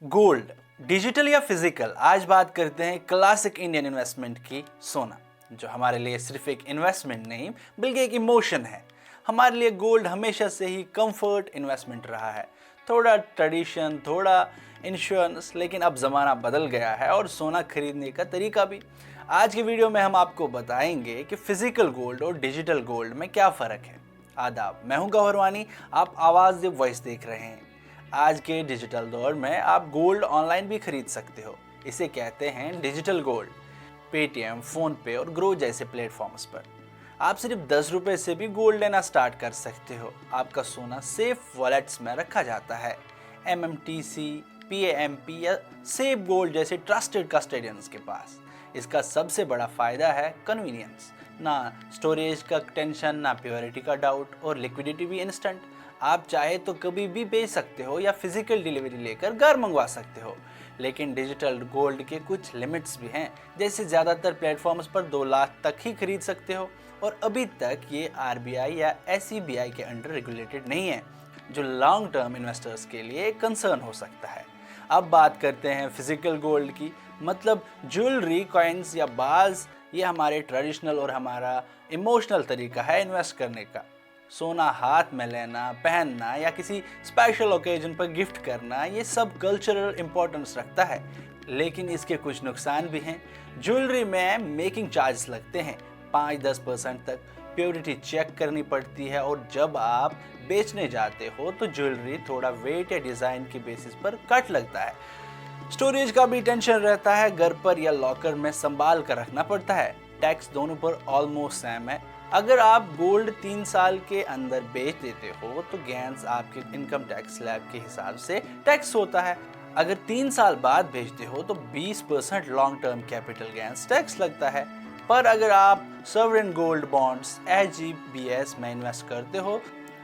Gold, digital या physical, आज बात करते हैं क्लासिक इंडियन इन्वेस्टमेंट की, सोना, जो हमारे लिए सिर्फ एक इन्वेस्टमेंट नहीं बल्कि एक इमोशन है। हमारे लिए गोल्ड हमेशा से ही कंफर्ट इन्वेस्टमेंट रहा है, थोड़ा ट्रेडिशन, थोड़ा इंश्योरेंस, लेकिन अब ज़माना बदल गया है और सोना खरीदने का तरीका भी। आज की वीडियो में हम आपको बताएंगे कि फिजिकल गोल्ड और डिजिटल गोल्ड में क्या फ़र्क है। आदाब, मैं हूं गौहर वानी, आप आवाज़ द वॉइस देख रहे हैं। आज के डिजिटल दौर में आप गोल्ड ऑनलाइन भी खरीद सकते हो, इसे कहते हैं डिजिटल गोल्ड। पेटीएम, फ़ोन पे और ग्रो जैसे प्लेटफॉर्म्स पर आप सिर्फ 10 रुपये से भी गोल्ड लेना स्टार्ट कर सकते हो। आपका सोना सेफ वॉलेट्स में रखा जाता है, MMTC, PAMP या सेफ गोल्ड जैसे ट्रस्टेड कस्टोडियंस के पास। इसका सबसे बड़ा फ़ायदा है कन्वीनियंस, ना स्टोरेज का टेंशन, ना प्योरिटी का डाउट, और लिक्विडिटी भी इंस्टेंट। आप चाहे तो कभी भी बेच सकते हो या फिजिकल डिलीवरी लेकर घर मंगवा सकते हो। लेकिन डिजिटल गोल्ड के कुछ लिमिट्स भी हैं, जैसे ज़्यादातर प्लेटफॉर्म्स पर 2 लाख तक ही खरीद सकते हो, और अभी तक ये RBI या SEBI के अंडर रेगुलेटेड नहीं है, जो लॉन्ग टर्म इन्वेस्टर्स के लिए एक कंसर्न हो सकता है। अब बात करते हैं फिजिकल गोल्ड की, मतलब ज्वेलरी, कॉइन्स या बाल्स। ये हमारे ट्रेडिशनल और हमारा इमोशनल तरीका है इन्वेस्ट करने का। सोना हाथ में लेना, पहनना या किसी स्पेशल ओकेजन पर गिफ्ट करना, ये सब कल्चरल इंपॉर्टेंस रखता है। लेकिन इसके कुछ नुकसान भी हैं। ज्वेलरी में मेकिंग चार्ज लगते हैं 5-10% तक, प्योरिटी चेक करनी पड़ती है, और जब आप बेचने जाते हो तो ज्वेलरी थोड़ा वेट या डिज़ाइन के बेसिस पर कट लगता है। स्टोरेज का भी टेंशन रहता है, घर पर या लॉकर में संभाल कर रखना पड़ता है। टैक्स दोनों पर ऑलमोस्ट सेम है। अगर आप गोल्ड 3 साल के अंदर बेच देते हो तो गेन्स आपके इनकम टैक्स स्लैब के हिसाब से टैक्स होता है। अगर 3 साल बाद बेचते हो तो 20% long term capital gains tax लगता है। पर अगर आप सॉवरेन गोल्ड बॉन्ड्स SGBS में इन्वेस्ट करते हो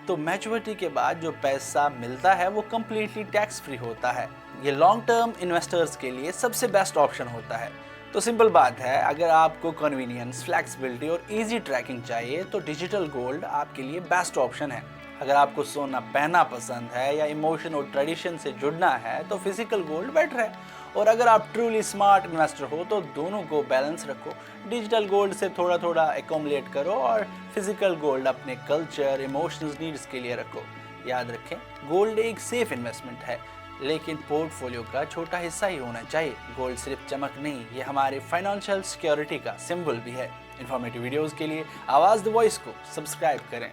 तो मैच्योरिटी के बाद जो पैसा मिलता है वो कम्प्लीटली टैक्स फ्री होता है। ये लॉन्ग टर्म इन्वेस्टर्स के लिए सबसे बेस्ट ऑप्शन होता है। तो सिंपल बात है, अगर आपको कन्वीनियंस, फ्लेक्सिबिलिटी और इजी ट्रैकिंग चाहिए तो डिजिटल गोल्ड आपके लिए बेस्ट ऑप्शन है। अगर आपको सोना पहनना पसंद है या इमोशन और ट्रेडिशन से जुड़ना है तो फिजिकल गोल्ड बेटर है। और अगर आप ट्रूली स्मार्ट इन्वेस्टर हो तो दोनों को बैलेंस रखो। डिजिटल गोल्ड से थोड़ा थोड़ा एकम्युलेट करो और फिजिकल गोल्ड अपने कल्चर, इमोशनल नीड्स के लिए रखो। याद रखें, गोल्ड एक सेफ इन्वेस्टमेंट है, लेकिन पोर्टफोलियो का छोटा हिस्सा ही होना चाहिए। गोल्ड सिर्फ चमक नहीं, ये हमारे फाइनेंशियल सिक्योरिटी का सिंबल भी है। इन्फॉर्मेटिव वीडियोस के लिए आवाज़ द वॉइस को सब्सक्राइब करें।